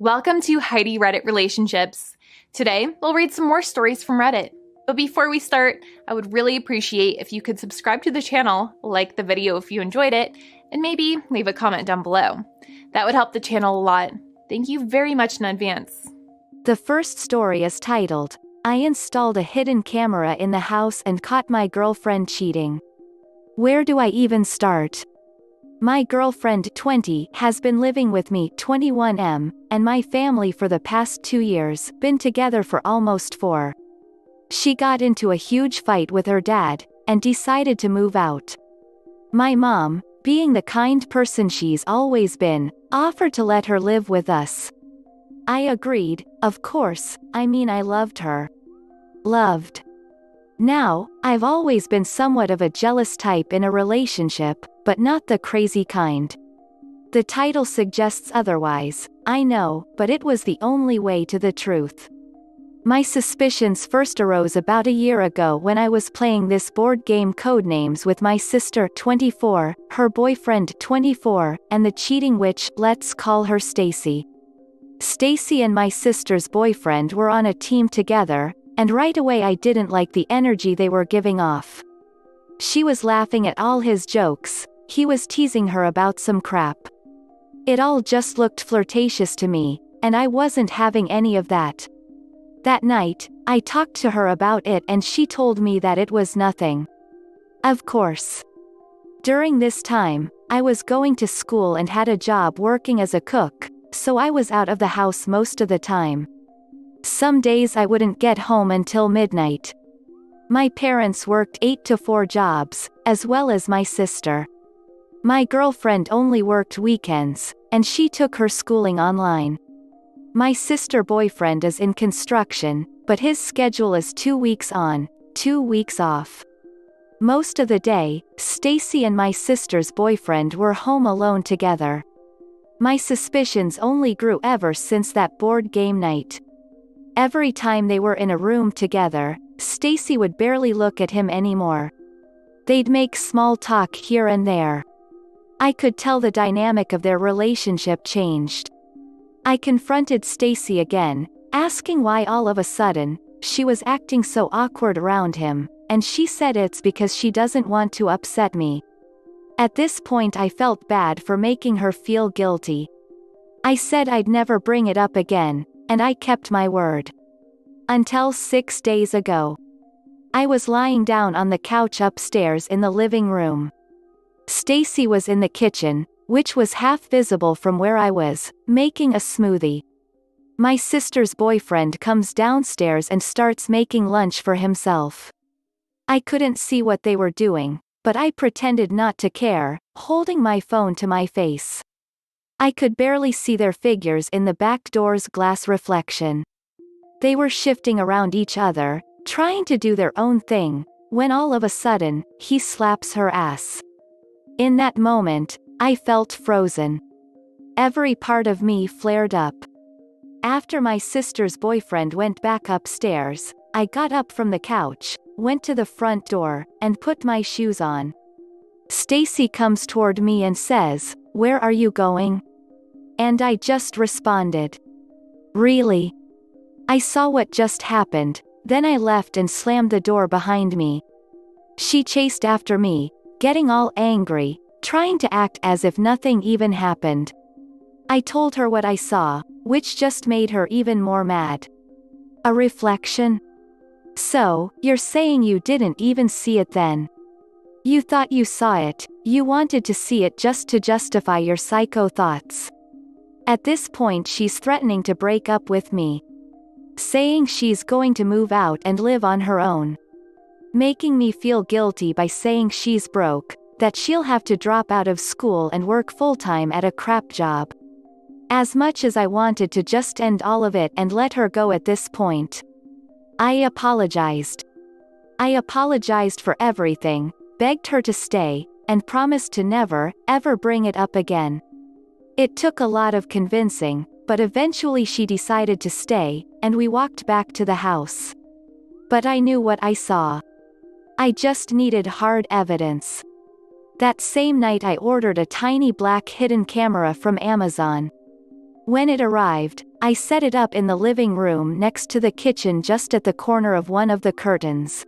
Welcome to Heidi Reddit Relationships. Today, we'll read some more stories from Reddit. But before we start, I would really appreciate if you could subscribe to the channel, like the video if you enjoyed it, and maybe leave a comment down below. That would help the channel a lot. Thank you very much in advance. The first story is titled, I installed a hidden camera in the house and caught my girlfriend cheating. Where do I even start? My girlfriend, 20, has been living with me, 21, and my family for the past 2 years, been together for almost 4. She got into a huge fight with her dad, and decided to move out. My mom, being the kind person she's always been, offered to let her live with us. I agreed, of course, I loved her. Loved. Now, I've always been somewhat of a jealous type in a relationship, but not the crazy kind. The title suggests otherwise, I know, but it was the only way to the truth. My suspicions first arose about a year ago when I was playing this board game Codenames with my sister, 24, her boyfriend, 24, and the cheating witch, let's call her Stacy. Stacy and my sister's boyfriend were on a team together, and right away I didn't like the energy they were giving off. She was laughing at all his jokes, he was teasing her about some crap. It all just looked flirtatious to me, and I wasn't having any of that. That night, I talked to her about it and she told me that it was nothing. Of course. During this time, I was going to school and had a job working as a cook, so I was out of the house most of the time. Some days I wouldn't get home until midnight. My parents worked 8 to 4 jobs, as well as my sister. My girlfriend only worked weekends, and she took her schooling online. My sister boyfriend is in construction, but his schedule is 2 weeks on, 2 weeks off. Most of the day, Stacy and my sister's boyfriend were home alone together. My suspicions only grew ever since that board game night. Every time they were in a room together, Stacy would barely look at him anymore. They'd make small talk here and there. I could tell the dynamic of their relationship changed. I confronted Stacy again, asking why all of a sudden, she was acting so awkward around him, and she said it's because she doesn't want to upset me. At this point I felt bad for making her feel guilty. I said I'd never bring it up again, and I kept my word. Until 6 days ago. I was lying down on the couch upstairs in the living room. Stacy was in the kitchen, which was half visible from where I was, making a smoothie. My sister's boyfriend comes downstairs and starts making lunch for himself. I couldn't see what they were doing, but I pretended not to care, holding my phone to my face. I could barely see their figures in the back door's glass reflection. They were shifting around each other, trying to do their own thing, when all of a sudden, he slaps her ass. In that moment, I felt frozen. Every part of me flared up. After my sister's boyfriend went back upstairs, I got up from the couch, went to the front door, and put my shoes on. Stacy comes toward me and says, "Where are you going?" And I just responded, "Really?" I saw what just happened, then I left and slammed the door behind me. She chased after me, getting all angry, trying to act as if nothing even happened. I told her what I saw, which just made her even more mad. A reflection? So, you're saying you didn't even see it then? You thought you saw it, you wanted to see it just to justify your psycho thoughts. At this point she's threatening to break up with me. Saying she's going to move out and live on her own. Making me feel guilty by saying she's broke, that she'll have to drop out of school and work full-time at a crap job. As much as I wanted to just end all of it and let her go at this point. I apologized. I apologized for everything, begged her to stay, and promised to never, ever bring it up again. It took a lot of convincing, but eventually she decided to stay, and we walked back to the house. But I knew what I saw. I just needed hard evidence. That same night I ordered a tiny black hidden camera from Amazon. When it arrived, I set it up in the living room next to the kitchen just at the corner of one of the curtains.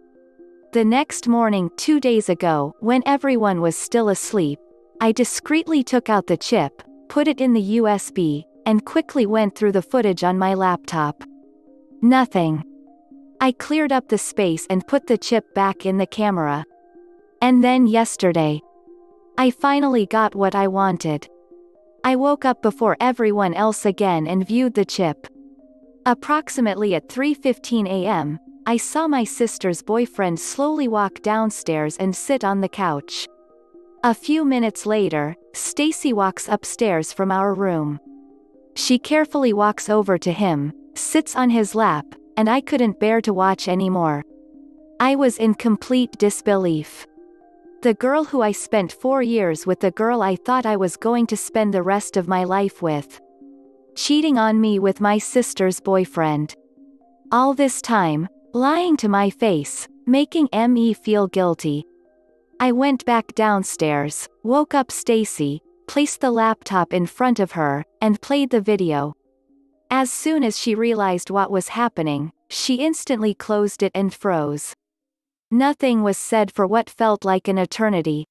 The next morning 2 days ago, when everyone was still asleep, I discreetly took out the chip, put it in the USB, and quickly went through the footage on my laptop. Nothing. I cleared up the space and put the chip back in the camera. And then yesterday, I finally got what I wanted. I woke up before everyone else again and viewed the chip. Approximately at 3:15 a.m., I saw my sister's boyfriend slowly walk downstairs and sit on the couch. A few minutes later, Stacy walks upstairs from our room. She carefully walks over to him, sits on his lap, and I couldn't bear to watch anymore. I was in complete disbelief. The girl who I spent 4 years with, the girl I thought I was going to spend the rest of my life with, cheating on me with my sister's boyfriend. All this time, lying to my face, making me feel guilty. I went back downstairs, woke up Stacy, placed the laptop in front of her, and played the video. As soon as she realized what was happening, she instantly closed it and froze. Nothing was said for what felt like an eternity.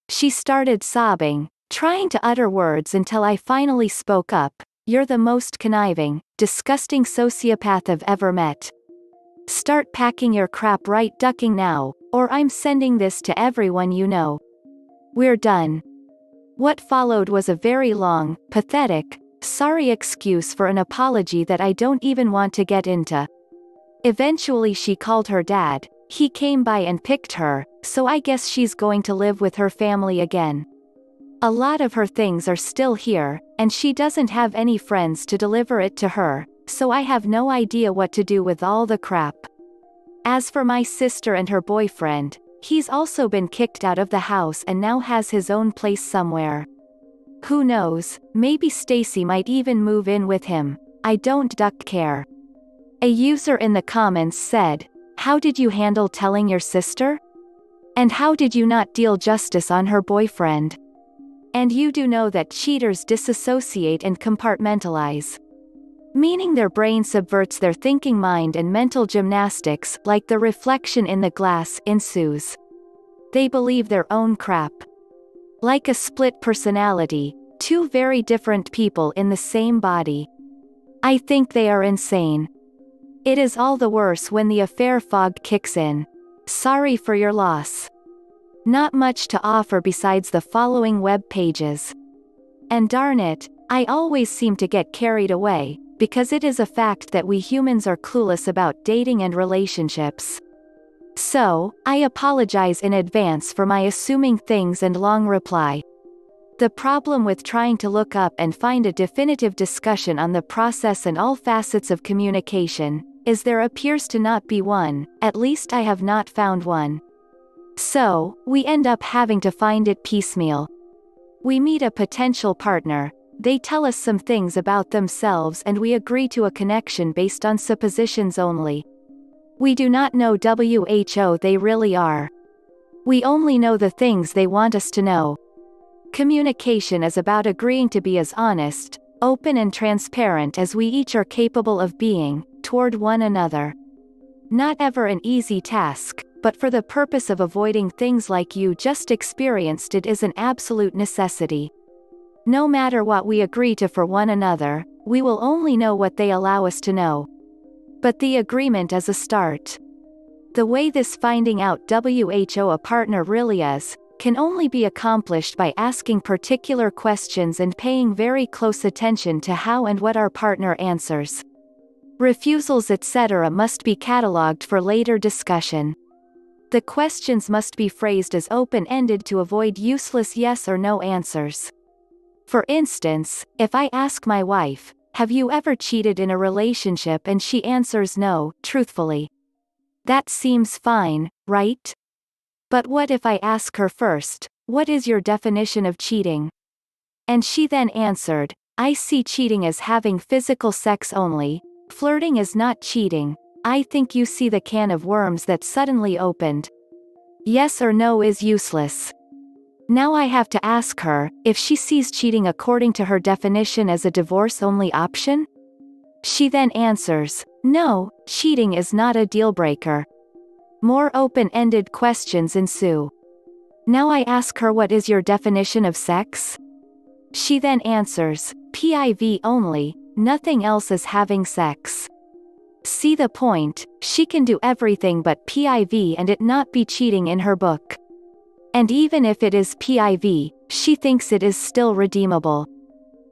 She started sobbing, trying to utter words until I finally spoke up. "You're the most conniving, disgusting sociopath I've ever met. Start packing your crap right ducking now, or I'm sending this to everyone you know. We're done." What followed was a very long, pathetic, sorry excuse for an apology that I don't even want to get into. Eventually she called her dad. He came by and picked her, so I guess she's going to live with her family again. A lot of her things are still here, and she doesn't have any friends to deliver it to her, so I have no idea what to do with all the crap. As for my sister and her boyfriend, he's also been kicked out of the house and now has his own place somewhere. Who knows, maybe Stacy might even move in with him. I don't care. A user in the comments said, "How did you handle telling your sister? And how did you not deal justice on her boyfriend?" And you do know that cheaters disassociate and compartmentalize. Meaning their brain subverts their thinking mind and mental gymnastics, like the reflection in the glass, ensues. They believe their own crap. Like a split personality, two very different people in the same body. I think they are insane. It is all the worse when the affair fog kicks in. Sorry for your loss. Not much to offer besides the following web pages. And darn it, I always seem to get carried away, because it is a fact that we humans are clueless about dating and relationships. So, I apologize in advance for my assuming things and long reply. The problem with trying to look up and find a definitive discussion on the process and all facets of communication, is there appears to not be one, at least I have not found one. So, we end up having to find it piecemeal. We meet a potential partner, they tell us some things about themselves and we agree to a connection based on suppositions only. We do not know who they really are. We only know the things they want us to know. Communication is about agreeing to be as honest, open and transparent as we each are capable of being, toward one another. Not ever an easy task, but for the purpose of avoiding things like you just experienced, it is an absolute necessity. No matter what we agree to for one another, we will only know what they allow us to know. But the agreement is a start. The way this finding out who a partner really is, can only be accomplished by asking particular questions and paying very close attention to how and what our partner answers. Refusals etc. must be catalogued for later discussion. The questions must be phrased as open-ended to avoid useless yes or no answers. For instance, if I ask my wife, "Have you ever cheated in a relationship?" and she answers no, truthfully. That seems fine, right? But what if I ask her first, "What is your definition of cheating?" And she then answered, "I see cheating as having physical sex only. Flirting is not cheating." I think you see the can of worms that suddenly opened. Yes or no is useless. Now I have to ask her if she sees cheating according to her definition as a divorce-only option? She then answers, no, cheating is not a deal-breaker. More open-ended questions ensue. Now I ask her, what is your definition of sex? She then answers, PIV only, nothing else is having sex. See the point, she can do everything but PIV and it not be cheating in her book. And even if it is PIV, she thinks it is still redeemable.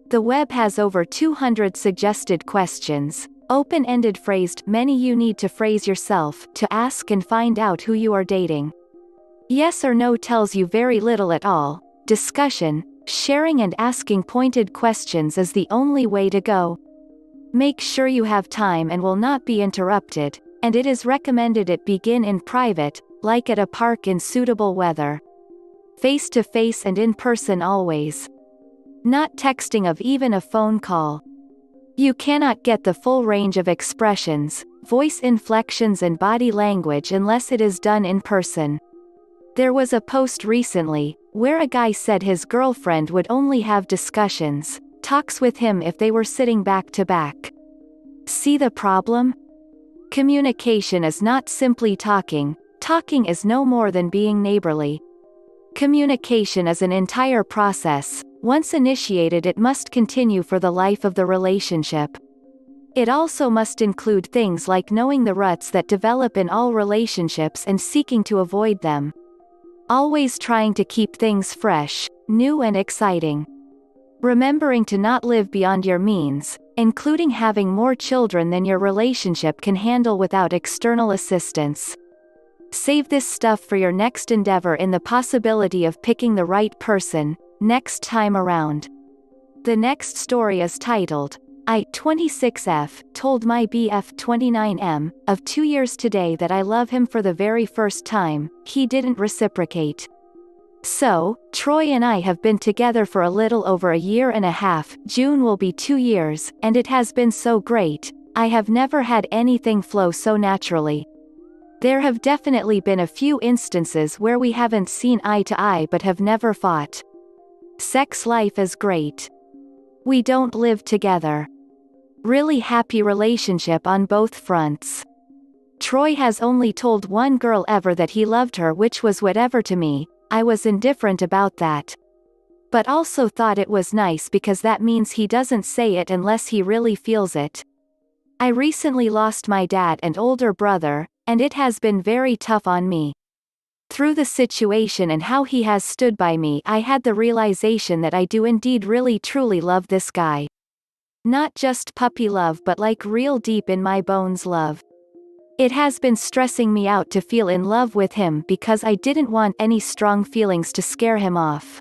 The web has over 200 suggested questions, open-ended phrased, many you need to phrase yourself to ask and find out who you are dating. Yes or no tells you very little at all. Discussion, sharing and asking pointed questions is the only way to go. Make sure you have time and will not be interrupted, and it is recommended it begin in private, like at a park in suitable weather. Face-to-face and in person always. Not texting of even a phone call. You cannot get the full range of expressions, voice inflections and body language unless it is done in person. There was a post recently, where a guy said his girlfriend would only have talks with him if they were sitting back to back. See the problem? Communication is not simply talking is no more than being neighborly. Communication is an entire process. Once initiated, it must continue for the life of the relationship. It also must include things like knowing the ruts that develop in all relationships and seeking to avoid them. Always trying to keep things fresh, new and exciting. Remembering to not live beyond your means, including having more children than your relationship can handle without external assistance. Save this stuff for your next endeavor in the possibility of picking the right person, next time around. The next story is titled, I, 26F, told my BF 29M, of 2 years today that I love him for the very first time. He didn't reciprocate. So, Troy and I have been together for a little over a year and a half, June will be 2 years, and it has been so great. I have never had anything flow so naturally. There have definitely been a few instances where we haven't seen eye to eye but have never fought. Sex life is great. We don't live together. Really happy relationship on both fronts. Troy has only told one girl ever that he loved her, which was whatever to me. I was indifferent about that. But also thought it was nice because that means he doesn't say it unless he really feels it. I recently lost my dad and older brother, and it has been very tough on me. Through the situation and how he has stood by me, I had the realization that I do indeed really truly love this guy. Not just puppy love but like real deep in my bones love. It has been stressing me out to feel in love with him because I didn't want any strong feelings to scare him off.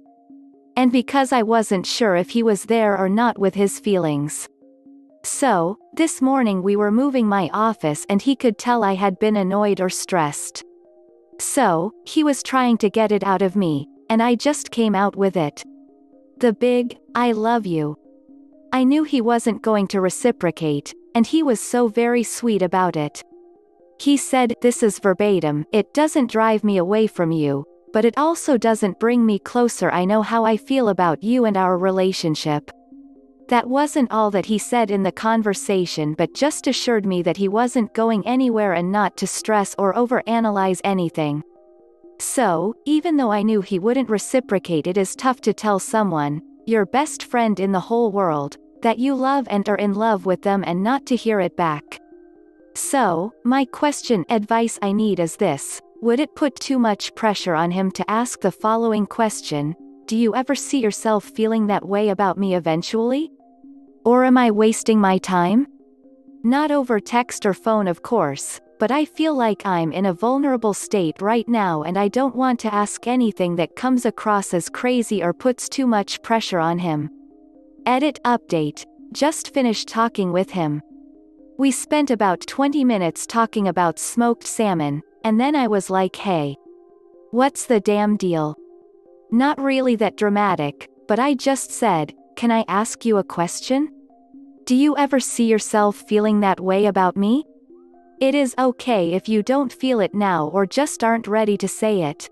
And because I wasn't sure if he was there or not with his feelings. So, this morning we were moving my office and he could tell I had been annoyed or stressed. So, he was trying to get it out of me, and I just came out with it. The big, I love you. I knew he wasn't going to reciprocate, and he was so very sweet about it. He said, this is verbatim, it doesn't drive me away from you, but it also doesn't bring me closer. I know how I feel about you and our relationship. That wasn't all that he said in the conversation, but just assured me that he wasn't going anywhere and not to stress or overanalyze anything. So, even though I knew he wouldn't reciprocate, it is tough to tell someone, your best friend in the whole world, that you love and are in love with them and not to hear it back. So, my advice I need is this: would it put too much pressure on him to ask the following question? Do you ever see yourself feeling that way about me eventually? Or am I wasting my time? Not over text or phone, of course, but I feel like I'm in a vulnerable state right now and I don't want to ask anything that comes across as crazy or puts too much pressure on him. Edit update. Just finished talking with him. We spent about 20 minutes talking about smoked salmon, and then I was like, hey. What's the damn deal? Not really that dramatic, but I just said, can I ask you a question? Do you ever see yourself feeling that way about me? It is okay if you don't feel it now or just aren't ready to say it.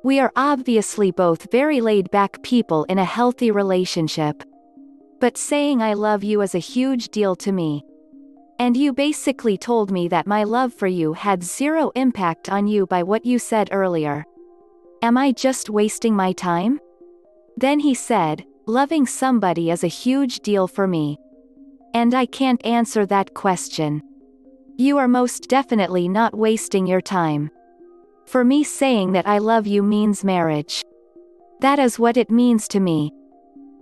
We are obviously both very laid-back people in a healthy relationship. But saying I love you is a huge deal to me. And you basically told me that my love for you had zero impact on you by what you said earlier. Am I just wasting my time? Then he said, loving somebody is a huge deal for me. And I can't answer that question. You are most definitely not wasting your time. For me, saying that I love you means marriage. That is what it means to me.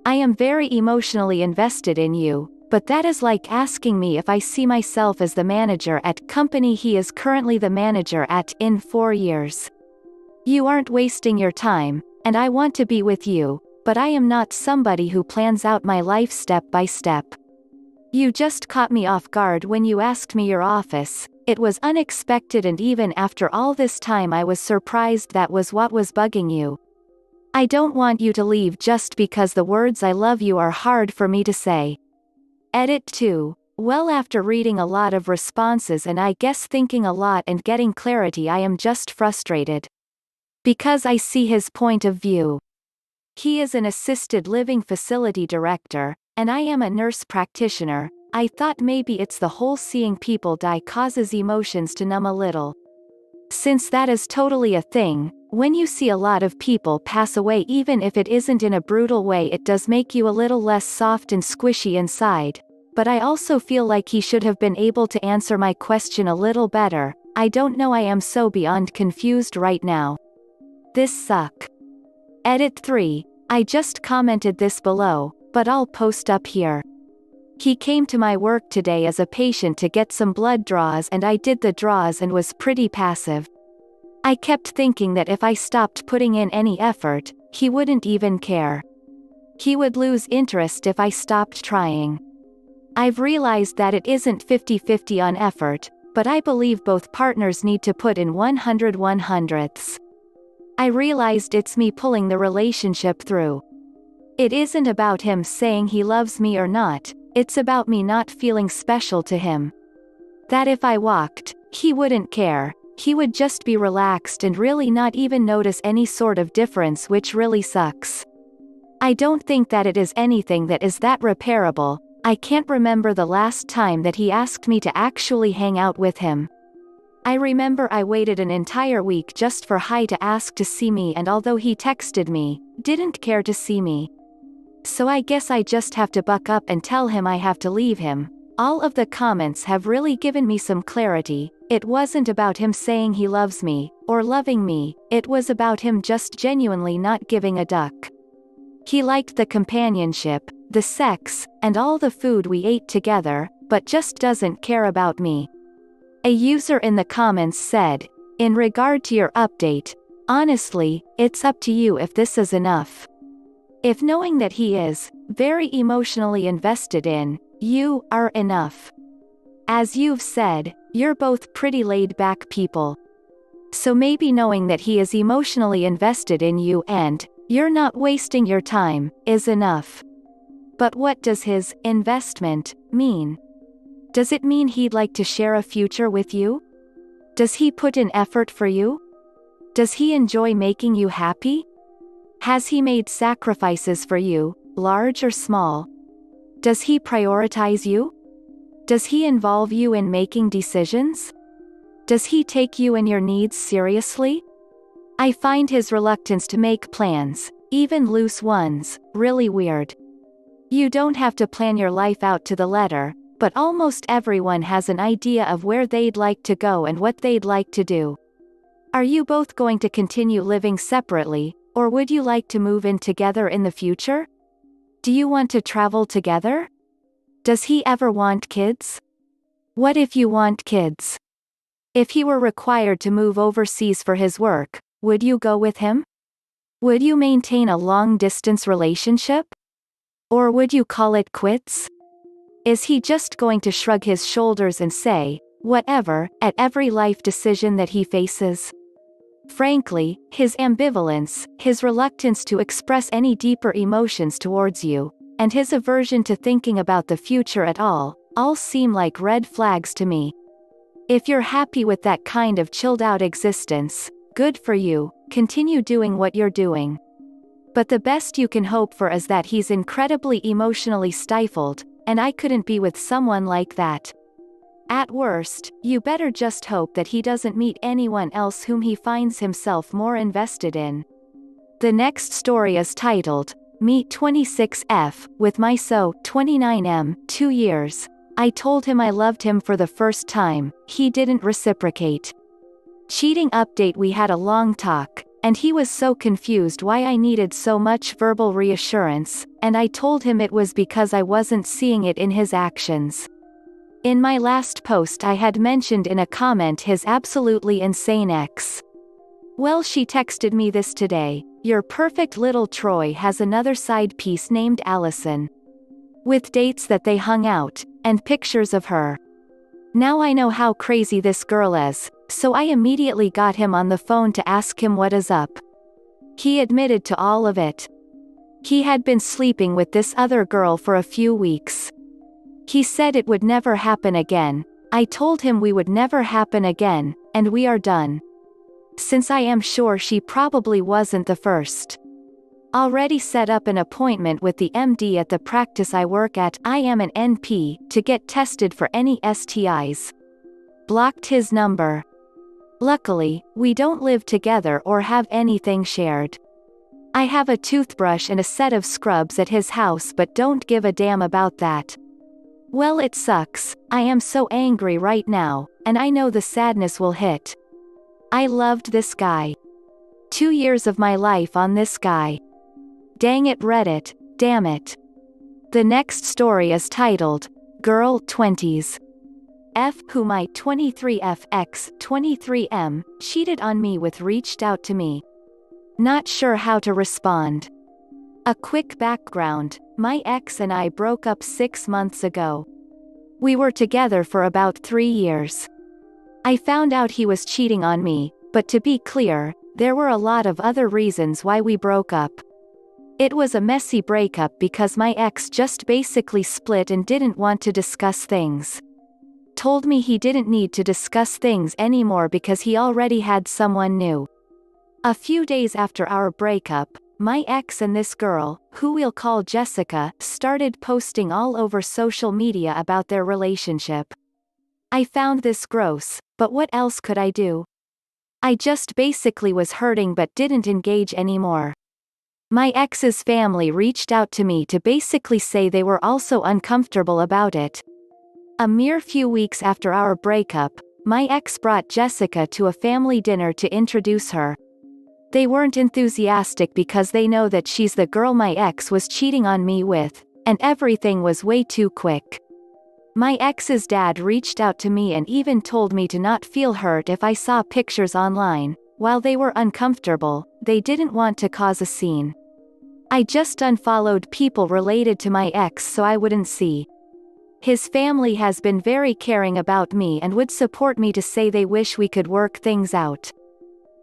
I am very emotionally invested in you, but that is like asking me if I see myself as the manager at company he is currently the manager at in 4 years. You aren't wasting your time, and I want to be with you, but I am not somebody who plans out my life step by step. You just caught me off guard when you asked me your office. It was unexpected, and even after all this time I was surprised that was what was bugging you. I don't want you to leave just because the words I love you are hard for me to say. Edit 2. Well, after reading a lot of responses and I guess thinking a lot and getting clarity, I am just frustrated. Because I see his point of view. He is an assisted living facility director, and I am a nurse practitioner. I thought maybe it's the whole seeing people die causes emotions to numb a little. Since that is totally a thing, when you see a lot of people pass away, even if it isn't in a brutal way, it does make you a little less soft and squishy inside. But I also feel like he should have been able to answer my question a little better. I don't know, I am so beyond confused right now. This suck. Edit 3. I just commented this below, but I'll post up here. He came to my work today as a patient to get some blood draws, and I did the draws and was pretty passive. I kept thinking that if I stopped putting in any effort, he wouldn't even care. He would lose interest if I stopped trying. I've realized that it isn't 50-50 on effort, but I believe both partners need to put in 100/100ths. I realized it's me pulling the relationship through. It isn't about him saying he loves me or not, it's about me not feeling special to him. That if I walked, he wouldn't care, he would just be relaxed and really not even notice any sort of difference, which really sucks. I don't think that it is anything that is that repairable. I can't remember the last time that he asked me to actually hang out with him. I remember I waited an entire week just for Heidi to ask to see me, and although he texted me, didn't care to see me. So I guess I just have to buck up and tell him I have to leave him. All of the comments have really given me some clarity. It wasn't about him saying he loves me, or loving me, it was about him just genuinely not giving a duck. He liked the companionship, the sex, and all the food we ate together, but just doesn't care about me. A user in the comments said, in regard to your update, honestly, it's up to you if this is enough. If knowing that he is very emotionally invested in you are enough. As you've said, you're both pretty laid-back people. So maybe knowing that he is emotionally invested in you and you're not wasting your time is enough. But what does his investment mean? Does it mean he'd like to share a future with you? Does he put in effort for you? Does he enjoy making you happy? Has he made sacrifices for you, large or small? Does he prioritize you? Does he involve you in making decisions? Does he take you and your needs seriously? I find his reluctance to make plans, even loose ones, really weird. You don't have to plan your life out to the letter, but almost everyone has an idea of where they'd like to go and what they'd like to do. Are you both going to continue living separately, or would you like to move in together in the future? Do you want to travel together? Does he ever want kids? What if you want kids? If he were required to move overseas for his work, would you go with him? Would you maintain a long-distance relationship? Or would you call it quits? Is he just going to shrug his shoulders and say, whatever, at every life decision that he faces? Frankly, his ambivalence, his reluctance to express any deeper emotions towards you, and his aversion to thinking about the future at all seem like red flags to me. If you're happy with that kind of chilled-out existence, Good for you, continue doing what you're doing. But the best you can hope for is that he's incredibly emotionally stifled, and I couldn't be with someone like that. At worst, you better just hope that he doesn't meet anyone else whom he finds himself more invested in. The next story is titled, Meet 26F, with my so 29M, 2 years. I told him I loved him for the first time, he didn't reciprocate. Cheating update. We had a long talk, and he was so confused why I needed so much verbal reassurance, and I told him it was because I wasn't seeing it in his actions. In my last post I had mentioned in a comment his absolutely insane ex. Well, she texted me this today. Your perfect little Troy has another side piece named Allison. With dates that they hung out, and pictures of her. Now I know how crazy this girl is, so I immediately got him on the phone to ask him what is up. He admitted to all of it. He had been sleeping with this other girl for a few weeks. He said it would never happen again. I told him we would never happen again, and we are done. Since I am sure she probably wasn't the first. Already set up an appointment with the MD at the practice I work at. I am an NP, to get tested for any STIs. Blocked his number. Luckily, we don't live together or have anything shared. I have a toothbrush and a set of scrubs at his house but don't give a damn about that. Well, it sucks. I am so angry right now, and I know the sadness will hit. I loved this guy. 2 years of my life on this guy. Dang it, Reddit, damn it. The next story is titled, Girl 20s. F who my 23FX 23M cheated on me with reached out to me. Not sure how to respond. A quick background, my ex and I broke up 6 months ago. We were together for about 3 years. I found out he was cheating on me, but to be clear, there were a lot of other reasons why we broke up. It was a messy breakup because my ex just basically split and didn't want to discuss things. Told me he didn't need to discuss things anymore because he already had someone new. A few days after our breakup, my ex and this girl, who we'll call Jessica, started posting all over social media about their relationship. I found this gross, but what else could I do? I just basically was hurting but didn't engage anymore. My ex's family reached out to me to basically say they were also uncomfortable about it. A mere few weeks after our breakup, my ex brought Jessica to a family dinner to introduce her. They weren't enthusiastic because they know that she's the girl my ex was cheating on me with, and everything was way too quick. My ex's dad reached out to me and even told me to not feel hurt if I saw pictures online. While they were uncomfortable, they didn't want to cause a scene. I just unfollowed people related to my ex so I wouldn't see. His family has been very caring about me and would support me to say they wish we could work things out.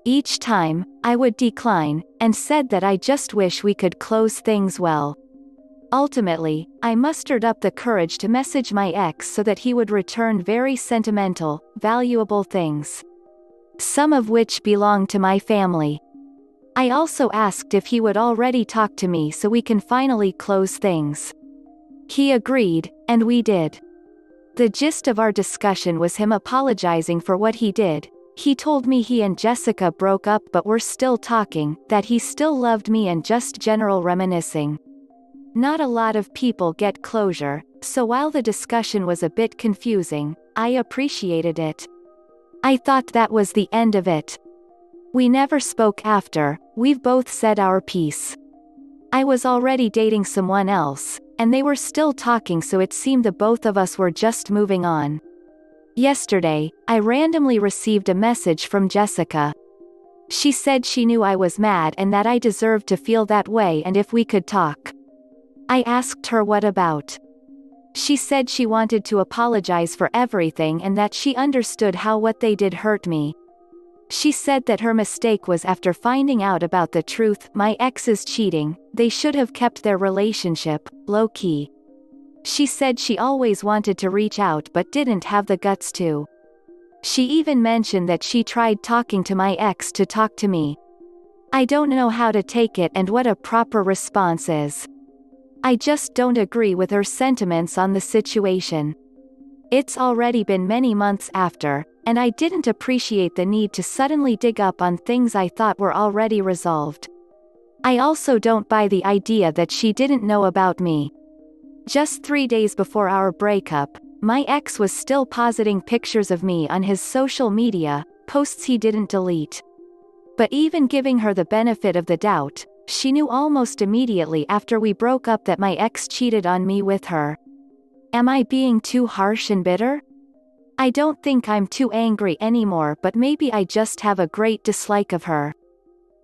Each time, I would decline, and said that I just wish we could close things well. Ultimately, I mustered up the courage to message my ex so that he would return very sentimental, valuable things. Some of which belong to my family. I also asked if he would already talk to me so we can finally close things. He agreed, and we did. The gist of our discussion was him apologizing for what he did. He told me he and Jessica broke up but were still talking, that he still loved me and just general reminiscing. Not a lot of people get closure, so while the discussion was a bit confusing, I appreciated it. I thought that was the end of it. We never spoke after, we've both said our piece. I was already dating someone else, and they were still talking so it seemed the both of us were just moving on. Yesterday, I randomly received a message from Jessica. She said she knew I was mad and that I deserved to feel that way and if we could talk. I asked her what about. She said she wanted to apologize for everything and that she understood how what they did hurt me. She said that her mistake was after finding out about the truth, my ex's cheating, they should have kept their relationship low-key. She said she always wanted to reach out but didn't have the guts to. She even mentioned that she tried talking to my ex to talk to me. I don't know how to take it and what a proper response is. I just don't agree with her sentiments on the situation. It's already been many months after, and I didn't appreciate the need to suddenly dig up on things I thought were already resolved. I also don't buy the idea that she didn't know about me. Just 3 days before our breakup, my ex was still positing pictures of me on his social media, posts he didn't delete. But even giving her the benefit of the doubt, she knew almost immediately after we broke up that my ex cheated on me with her. Am I being too harsh and bitter? I don't think I'm too angry anymore, but maybe I just have a great dislike of her.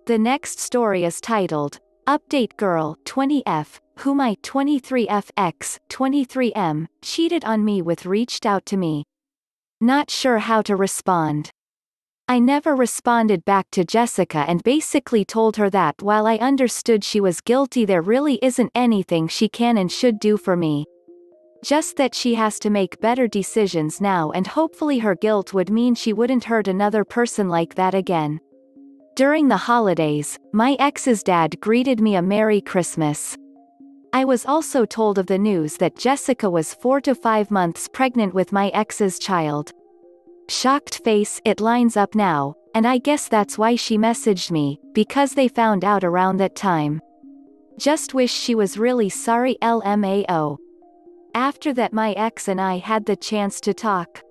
The next story is titled, Update Girl, 20F, who my 23F ex, 23M, cheated on me with reached out to me. Not sure how to respond. I never responded back to Jessica and basically told her that while I understood she was guilty, there really isn't anything she can and should do for me. Just that she has to make better decisions now, and hopefully her guilt would mean she wouldn't hurt another person like that again. During the holidays, my ex's dad greeted me a Merry Christmas. I was also told of the news that Jessica was 4 to 5 months pregnant with my ex's child. Shocked face, it lines up now, and I guess that's why she messaged me, because they found out around that time. Just wish she was really sorry, LMAO. After that, my ex and I had the chance to talk.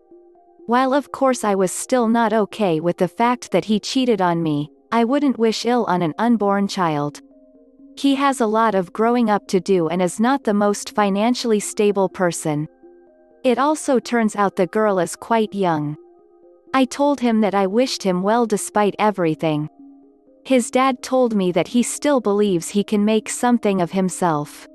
While of course I was still not okay with the fact that he cheated on me, I wouldn't wish ill on an unborn child. He has a lot of growing up to do and is not the most financially stable person. It also turns out the girl is quite young. I told him that I wished him well despite everything. His dad told me that he still believes he can make something of himself.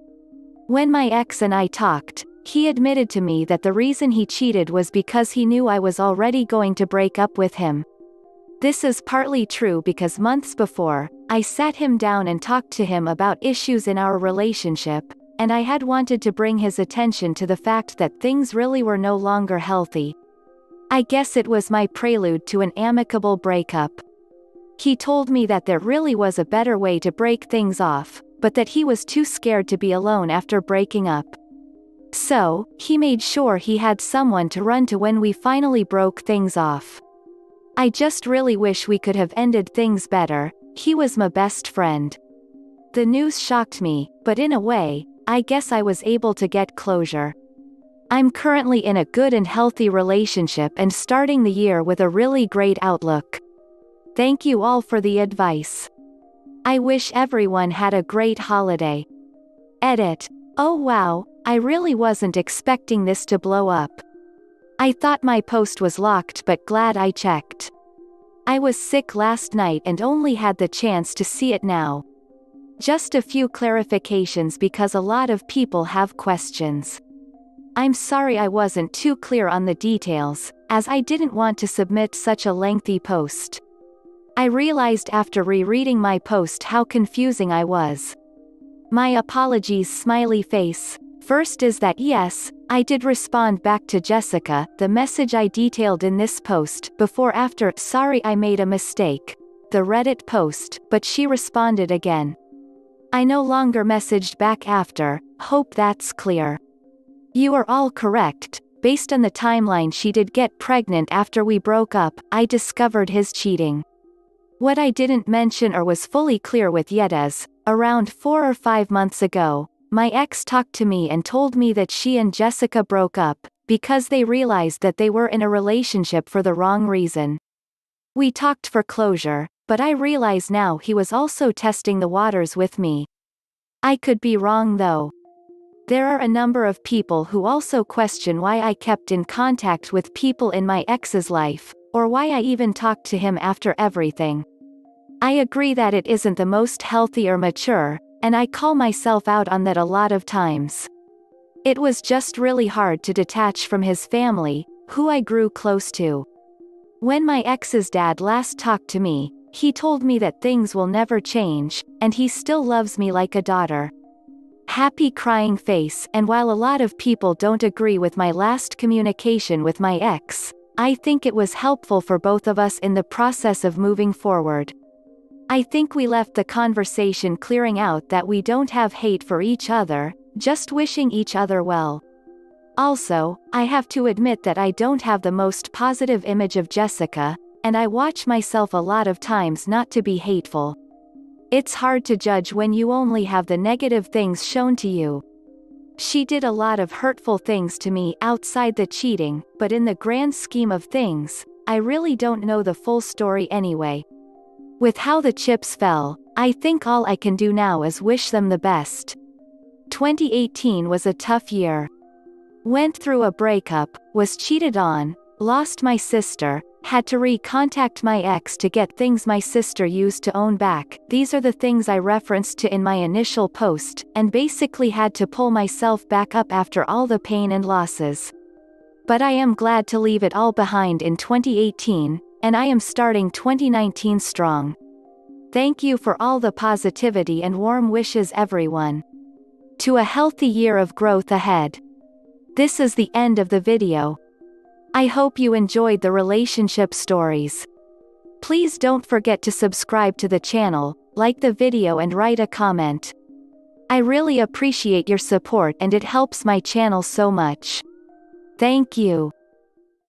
When my ex and I talked, he admitted to me that the reason he cheated was because he knew I was already going to break up with him. This is partly true because months before, I sat him down and talked to him about issues in our relationship, and I had wanted to bring his attention to the fact that things really were no longer healthy. I guess it was my prelude to an amicable breakup. He told me that there really was a better way to break things off, but that he was too scared to be alone after breaking up. So, he made sure he had someone to run to when we finally broke things off. I just really wish we could have ended things better. He was my best friend. The news shocked me, but in a way, I guess I was able to get closure. I'm currently in a good and healthy relationship and starting the year with a really great outlook. Thank you all for the advice. I wish everyone had a great holiday. Edit. Oh wow, I really wasn't expecting this to blow up. I thought my post was locked, but glad I checked. I was sick last night and only had the chance to see it now. Just a few clarifications because a lot of people have questions. I'm sorry I wasn't too clear on the details, as I didn't want to submit such a lengthy post. I realized after rereading my post how confusing I was. My apologies, smiley face. First is that yes, I did respond back to Jessica, the message I detailed in this post, before after, sorry I made a mistake, the Reddit post, but she responded again. I no longer messaged back after, hope that's clear. You are all correct, based on the timeline she did get pregnant after we broke up, I discovered his cheating. What I didn't mention or was fully clear with yet is, around 4 or 5 months ago, my ex talked to me and told me that she and Jessica broke up, because they realized that they were in a relationship for the wrong reason. We talked for closure, but I realize now he was also testing the waters with me. I could be wrong though. There are a number of people who also question why I kept in contact with people in my ex's life, or why I even talked to him after everything. I agree that it isn't the most healthy or mature, and I call myself out on that a lot of times. It was just really hard to detach from his family, who I grew close to. When my ex's dad last talked to me, he told me that things will never change, and he still loves me like a daughter. Happy crying face. And while a lot of people don't agree with my last communication with my ex, I think it was helpful for both of us in the process of moving forward. I think we left the conversation clearing out that we don't have hate for each other, just wishing each other well. Also, I have to admit that I don't have the most positive image of Jessica, and I watch myself a lot of times not to be hateful. It's hard to judge when you only have the negative things shown to you. She did a lot of hurtful things to me outside the cheating, but in the grand scheme of things, I really don't know the full story anyway. With how the chips fell, I think all I can do now is wish them the best. 2018 was a tough year. Went through a breakup, was cheated on, lost my sister, had to recontact my ex to get things my sister used to own back. These are the things I referenced to in my initial post, and basically had to pull myself back up after all the pain and losses. But I am glad to leave it all behind in 2018, and I am starting 2019 strong. Thank you for all the positivity and warm wishes, everyone. To a healthy year of growth ahead. This is the end of the video. I hope you enjoyed the relationship stories. Please don't forget to subscribe to the channel, like the video and write a comment. I really appreciate your support and it helps my channel so much. Thank you.